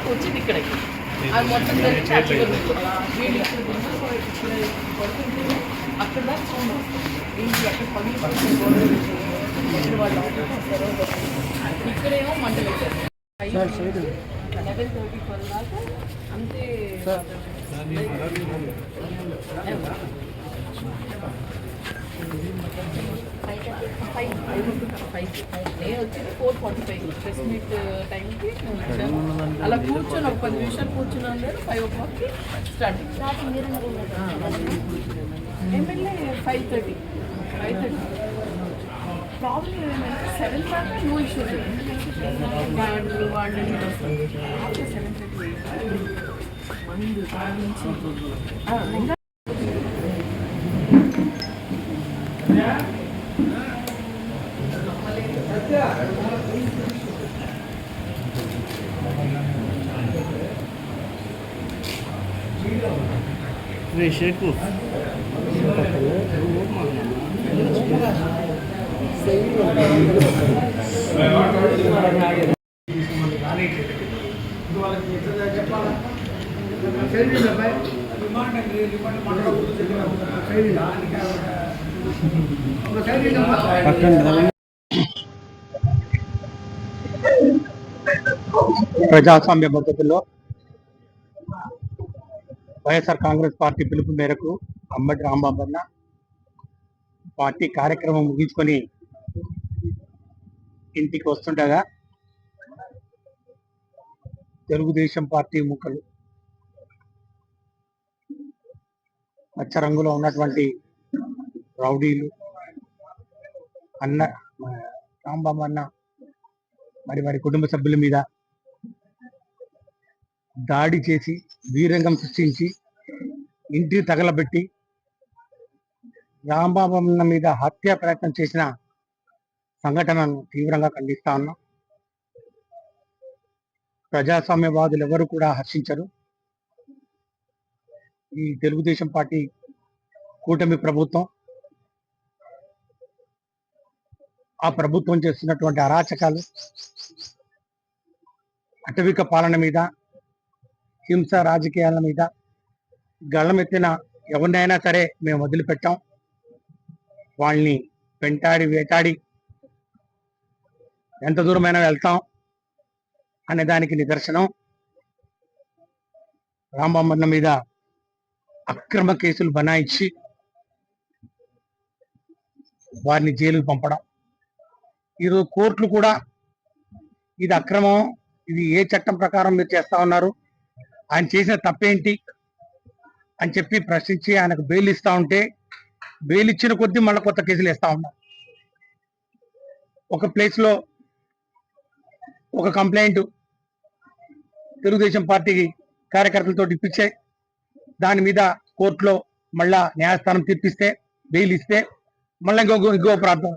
వచ్చింది ఇక్కడికి అది మొత్తం అక్కడ దాకా సౌండ్ వస్తుంది ఏంటి అక్కడ పగిలి వాళ్ళు ఇక్కడేమో మంట పెట్టారు 11:34 దాకా అంతే. నేను వచ్చేది 4:45 ప్రెస్ మీట్ టైంకి అలా కూర్చొని ఒక 10 నిమిషాలు కూర్చుని ఉన్నారు. 5 o'clockకి స్టార్టింగ్. ఎమ్మెల్యే 5:30 ప్రాబ్లం ఏమంటే 7 దాకా నో ఇష్యూస్ వాళ్ళు వాళ్ళని 7:30 మందు నుంచి షేకు ప్రజాస్వామ్య పద్ధతిలో వైఎస్ఆర్ కాంగ్రెస్ పార్టీ పిలుపు మేరకు అంబటి రాంబాబన్న పార్టీ కార్యక్రమం ముగించుకొని ఇంటికి వస్తుండగా తెలుగుదేశం పార్టీ ముఖలు పచ్చ రంగులో ఉన్నటువంటి రౌడీలు అన్న రాంబాబన్న మరి వారి కుటుంబ సభ్యుల మీద దాడి చేసి వీరంగం సృష్టించి ఇంటిని తగలబెట్టి రాంబాబన్న మీద హత్యా ప్రయత్నం చేసిన సంఘటనను తీవ్రంగా ఖండిస్తా ఉన్నాం. ప్రజాస్వామ్యవాదులు ఎవరు కూడా హర్షించరు. ఈ తెలుగుదేశం పార్టీ కూటమి ప్రభుత్వం ఆ ప్రభుత్వం చేస్తున్నటువంటి అరాచకాలు, అటవిక పాలన మీద, హింస రాజకీయాల మీద గళమెత్తిన ఎవరినైనా సరే మేము వదిలిపెట్టాం. వాళ్ళని వెంటాడి వేటాడి ఎంత దూరమైనా వెళ్తాం అనే దానికి నిదర్శనం రాంబాబన్న మీద అక్రమ కేసులు బనాయించి వారిని జైలుకు పంపడం. ఈరోజు కోర్టులు కూడా ఇది అక్రమం, ఇది ఏ చట్టం ప్రకారం మీరు చేస్తా ఉన్నారు, ఆయన చేసిన తప్పేంటి అని చెప్పి ప్రశ్నించి ఆయనకు బెయిల్ ఇస్తా ఉంటే బెయిల్ ఇచ్చిన కొద్దీ మళ్ళీ కొత్త కేసులు వేస్తా ఉన్నారు. ఒక ప్లేస్ లో ఒక కంప్లైంట్ తెలుగుదేశం పార్టీ కార్యకర్తలతో ఇప్పించే దాని మీద కోర్టులో మళ్ళా న్యాయస్థానం తీర్పిస్తే బెయిల్ ఇస్తే మళ్ళీ ఇంకో ప్రాంతం,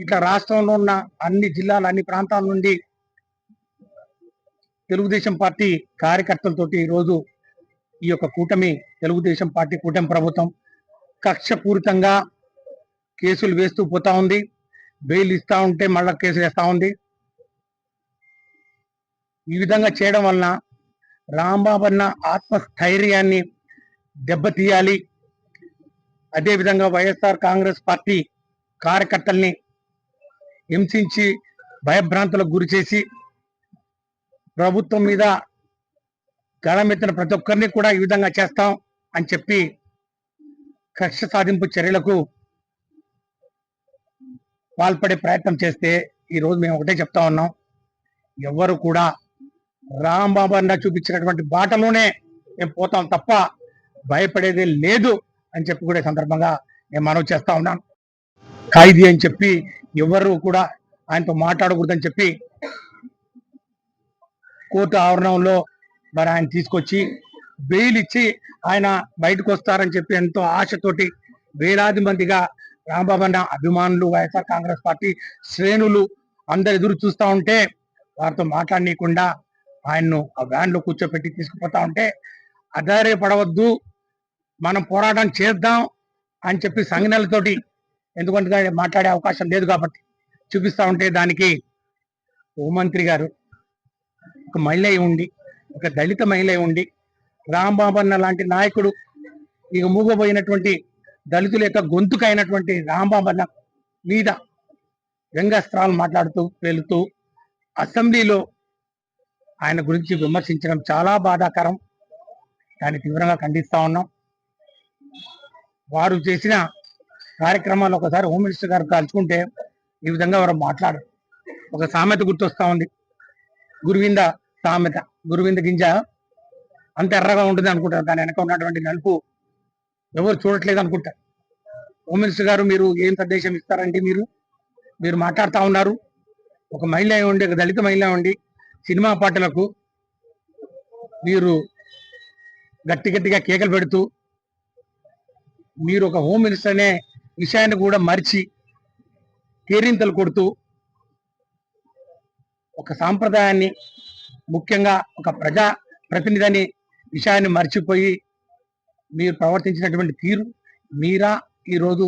ఇట్లా రాష్ట్రంలో ఉన్న అన్ని జిల్లాల అన్ని ప్రాంతాల నుండి తెలుగుదేశం పార్టీ కార్యకర్తలతోటి ఈరోజు ఈ యొక్క కూటమి తెలుగుదేశం పార్టీ కూటమి ప్రభుత్వం కక్షపూరితంగా కేసులు వేస్తూ పోతా ఉంది. బెయిల్ ఇస్తా ఉంటే మళ్ళా కేసులు వేస్తా ఉంది. ఈ విధంగా చేయడం వలన రాంబాబన్న ఆత్మస్థైర్యాన్ని దెబ్బతీయాలి, అదేవిధంగా వైఎస్ఆర్ కాంగ్రెస్ పార్టీ కార్యకర్తల్ని హింసించి భయభ్రాంతులకు గురి చేసి ప్రభుత్వం మీద గళమెత్తిన ప్రతి ఒక్కరిని కూడా ఈ విధంగా చేస్తాం అని చెప్పి కక్ష సాధింపు చర్యలకు పాల్పడే ప్రయత్నం చేస్తే ఈరోజు మేము ఒకటే చెప్తా ఉన్నాం, ఎవరు కూడా రాంబాబన్న చూపించినటువంటి బాటలోనే మేము పోతాం తప్ప భయపడేది లేదు అని చెప్పి కూడా సందర్భంగా నేను మనవి చేస్తా ఉన్నాను. ఖైదీ అని చెప్పి ఎవరు కూడా ఆయనతో మాట్లాడకూడదని చెప్పి కోర్టు ఆవరణంలో మరి ఆయన తీసుకొచ్చి బెయిల్ ఇచ్చి ఆయన బయటకు వస్తారని చెప్పి ఎంతో ఆశతోటి వేలాది మందిగా రాంబాబన్న అభిమానులు, వైఎస్ఆర్ కాంగ్రెస్ పార్టీ శ్రేణులు అందరు ఎదురు చూస్తూ ఉంటే వారితో మాట్లాడనీయకుండా ఆయన్ను ఆ వ్యాన్లో కూర్చోపెట్టి తీసుకుపోతా ఉంటే అధైర్యపడవద్దు, మనం పోరాటం చేద్దాం అని చెప్పి సంజ్ఞలతోటి, ఎందుకంటే మాట్లాడే అవకాశం లేదు కాబట్టి చూపిస్తా ఉంటే దానికి హోంమంత్రి గారు ఒక మహిళ అయి ఉండి, ఒక దళిత మహిళ అయి ఉండి, రాంబాబన్న లాంటి నాయకుడు ఇక మూగబోయినటువంటి దళితుల యొక్క గొంతుకైనటువంటి రాంబాబన్న మీద వ్యంగ్యాస్త్రాలు మాట్లాడుతూ వెళుతూ అసెంబ్లీలో ఆయన గురించి విమర్శించడం చాలా బాధాకరం. దాన్ని తీవ్రంగా ఖండిస్తా ఉన్నాం. వారు చేసిన కార్యక్రమాలు ఒకసారి హోమ్ మినిస్టర్ గారు కలుసుకుంటే ఈ విధంగా వారు మాట్లాడరు. ఒక సామెత గుర్తొస్తా ఉంది, గురువింద సామెత. గురువింద గింజ అంత ఎర్రగా ఉంటుంది అనుకుంటారు, దాని వెనక ఉన్నటువంటి నలుపు ఎవరు చూడట్లేదు అనుకుంటారు. హోమ్ మినిస్టర్ గారు మీరు ఏం సందేశం ఇస్తారండి? మీరు మాట్లాడుతూ ఉన్నారు. ఒక మహిళ ఉండి, ఒక దళిత మహిళ ఉండి సినిమా పాటలకు మీరు గట్టిగా కేకలు పెడుతూ మీరు ఒక హోమ్ మినిస్టర్ అనే విషయాన్ని కూడా మరిచి కేరింతలు కొడుతూ ఒక సాంప్రదాయాన్ని, ముఖ్యంగా ఒక ప్రజా ప్రతినిధి అనే విషయాన్ని మర్చిపోయి మీరు ప్రవర్తించినటువంటి తీరు మీరా ఈరోజు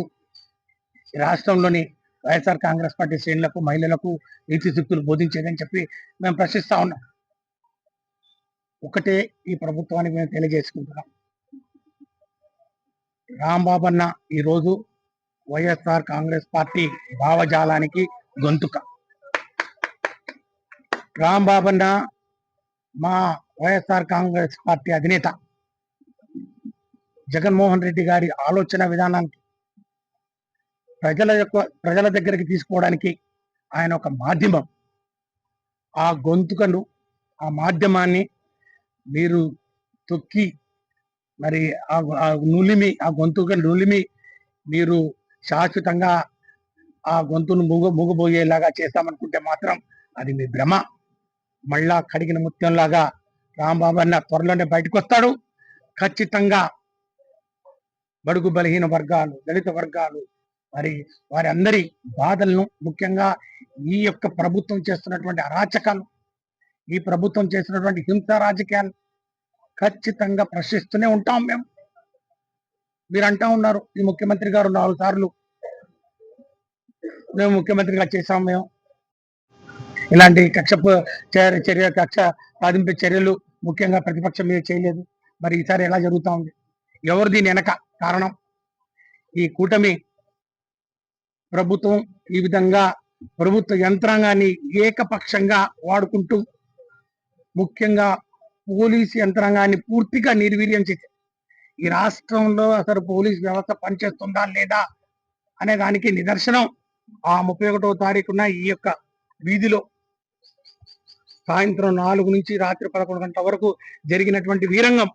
రాష్ట్రంలోని వైఎస్ఆర్ కాంగ్రెస్ పార్టీ శ్రేణులకు, మహిళలకు నీతి శక్తులు బోధించేదని చెప్పి మేము ప్రశ్నిస్తా ఉన్నాం. ఒకటే ఈ ప్రభుత్వానికి మేము తెలియజేసుకుంటున్నాం, రాంబాబన్న ఈరోజు వైఎస్ఆర్ కాంగ్రెస్ పార్టీ భావజాలానికి గొంతుక. రాంబాబన్న మా వైఎస్ఆర్ కాంగ్రెస్ పార్టీ అధినేత జగన్మోహన్ రెడ్డి గారి ఆలోచన విధానానికి ప్రజల దగ్గరికి తీసుకోవడానికి ఆయన ఒక మాధ్యమం. ఆ గొంతుకను, ఆ మాధ్యమాన్ని మీరు తొక్కి మరి ఆ గొంతుక నులిమి మీరు శాశ్వతంగా ఆ గొంతును మూగబోయేలాగా చేస్తామనుకుంటే మాత్రం అది మీ భ్రమ. మళ్ళా కడిగిన ముత్యంలాగా రాంబాబన్న త్వరలోనే బయటకు వస్తాడు. ఖచ్చితంగా బడుగు బలహీన వర్గాలు, దళిత వర్గాలు, మరి వారి అందరి బాధలను, ముఖ్యంగా ఈ యొక్క ప్రభుత్వం చేస్తున్నటువంటి అరాచకాలు, ఈ ప్రభుత్వం చేస్తున్నటువంటి హింసా రాజకీయాలు ఖచ్చితంగా ప్రశ్నిస్తూనే ఉంటాం. మీరు అంటా ఉన్నారు, ఈ ముఖ్యమంత్రి గారు 4 సార్లు మేము ముఖ్యమంత్రిగా చేశాం, మేము ఇలాంటి కక్ష సాధింపే చర్యలు ముఖ్యంగా ప్రతిపక్షం మీద చేయలేదు. మరి ఈసారి ఎలా జరుగుతా ఉంది? ఎవరు దీని వెనక కారణం? ఈ కూటమి ప్రభుత్వం ఈ విధంగా ప్రభుత్వ యంత్రాంగాన్ని ఏకపక్షంగా వాడుకుంటూ, ముఖ్యంగా పోలీసు యంత్రాంగాన్ని పూర్తిగా నిర్వీర్యం చేసి, ఈ రాష్ట్రంలో అసలు పోలీస్ వ్యవస్థ పనిచేస్తుందా లేదా అనే దానికి నిదర్శనం ఆ 31వ తారీఖున ఈ యొక్క వీధిలో సాయంత్రం 4 నుంచి రాత్రి 11 గంటల వరకు జరిగినటువంటి వీరంగం.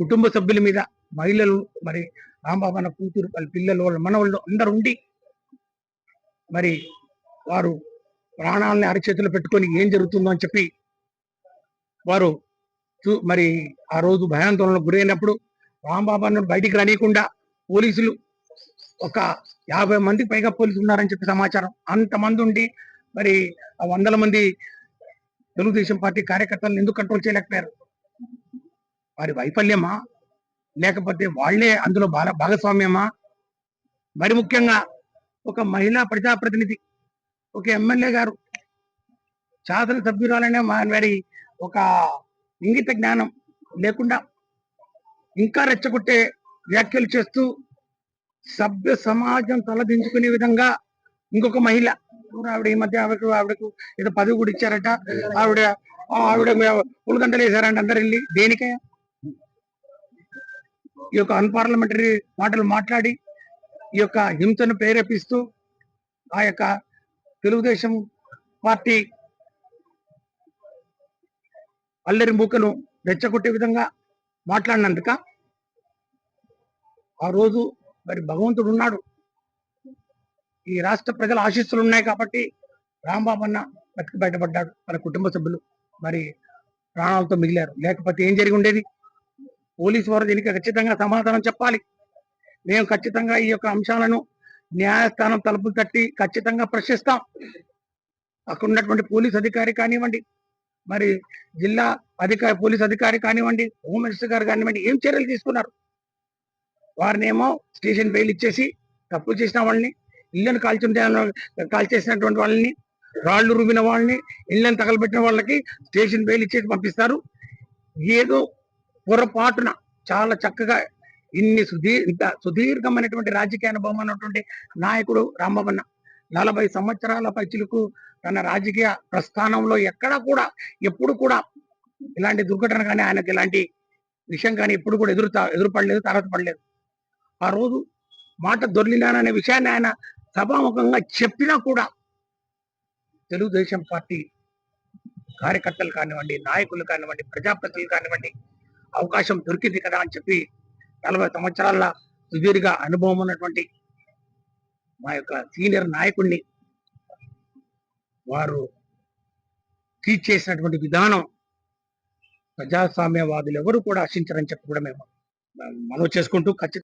కుటుంబ సభ్యుల మీద, మహిళలు, మరి రాంబాబన్న కూతురు, వాళ్ళ పిల్లలు, వాళ్ళ మనవాళ్ళు అందరు ఉండి మరి వారు ప్రాణాలని అరచేతులు పెట్టుకొని ఏం జరుగుతుందో అని చెప్పి వారు మరి ఆ రోజు భయాందోళనకు గురైనప్పుడు రాంబాబన్న బయటికి రానియకుండా పోలీసులు ఒక 50 మందికి పైగా పోలీసులు ఉన్నారని చెప్పి సమాచారం. అంతమంది ఉండి మరి ఆ 100ల మంది తెలుగుదేశం పార్టీ కార్యకర్తలను ఎందుకు కంట్రోల్ చేయలేకపోయారు? వారి వైఫల్యమా, లేకపోతే వాళ్లే అందులో భాగస్వామ్యమా? మరి ముఖ్యంగా ఒక మహిళా ప్రజాప్రతినిధి, ఒక ఎమ్మెల్యే గారు, శాసన సభ్యురాలనే వారి ఒక ఇంగిత జ్ఞానం లేకుండా ఇంకా రెచ్చగొట్టే వ్యాఖ్యలు చేస్తూ సభ్య సమాజం తలదించుకునే విధంగా ఇంకొక మహిళ, ఆవిడ ఈ మధ్య ఆవిడకు ఏదో పదవి కూడా ఇచ్చారట, ఆవిడ పులిగంటలు వేశారంట అందరు వెళ్ళి. దేనికే? ఈ యొక్క అన్పార్లమెంటరీ మాటలు మాట్లాడి ఈ యొక్క హింసను ప్రేరేపిస్తూ ఆ యొక్క తెలుగుదేశం పార్టీ అల్లరి మూకను రెచ్చగొట్టే విధంగా మాట్లాడినందుక ఆ రోజు మరి భగవంతుడు ఉన్నాడు, ఈ రాష్ట్ర ప్రజల ఆశీస్సులు ఉన్నాయి కాబట్టి రాంబాబన్న బతికి బయటపడ్డాడు. వాళ్ళ కుటుంబ సభ్యులు మరి ప్రాణాలతో మిగిలారు. లేకపోతే ఏం జరిగి ఉండేది? పోలీసు వారు దీనికి ఖచ్చితంగా సమాధానం చెప్పాలి. మేము ఖచ్చితంగా ఈ యొక్క అంశాలను న్యాయస్థానం తలుపులు తట్టి ఖచ్చితంగా ప్రశ్నిస్తాం. అక్కడ ఉన్నటువంటి పోలీస్ అధికారి కానివ్వండి, మరి జిల్లా పోలీస్ అధికారి కానివ్వండి, హోమ్ మినిస్టర్ గారు కానివ్వండి, ఏం చర్యలు తీసుకున్నారు? వారినేమో స్టేషన్ బెయిల్ ఇచ్చేసి తప్పులు చేసిన వాళ్ళని ఇళ్లను కాల్చేసినటువంటి వాళ్ళని, రాళ్లు రుమిన వాళ్ళని, ఇళ్లను తగలబెట్టిన వాళ్ళకి స్టేషన్ బెయిల్ ఇచ్చేసి పంపిస్తారు. ఏదో పొరపాటున చాలా చక్కగా ఇంత సుదీర్ఘమైనటువంటి రాజకీయ అనుభవం అన్నటువంటి నాయకుడు రాంబాబన్న 40 సంవత్సరాల పైచిలకు తన రాజకీయ ప్రస్థానంలో ఎప్పుడు కూడా ఇలాంటి దుర్ఘటన కానీ, ఆయనకి ఇలాంటి విషయం కానీ ఎప్పుడు కూడా ఎదురుపడలేదు, తారసపడలేదు. ఆ రోజు మాట దొర్లినాననే విషయాన్ని ఆయన సభాముఖంగా చెప్పినా కూడా తెలుగుదేశం పార్టీ కార్యకర్తలు కానివ్వండి, నాయకులు కానివ్వండి, ప్రజాప్రతినిధులు కానివ్వండి, అవకాశం దొరికింది కదా అని చెప్పి 40 సంవత్సరాల సుదీర్ఘ అనుభవం ఉన్నటువంటి మా యొక్క సీనియర్ నాయకుడిని వారు ట్రీట్ చేసినటువంటి విధానం ప్రజాస్వామ్యవాదులు ఎవరు కూడా ఆశించరని చెప్పి కూడా మేము మనవి చేసుకుంటూ ఖచ్చితంగా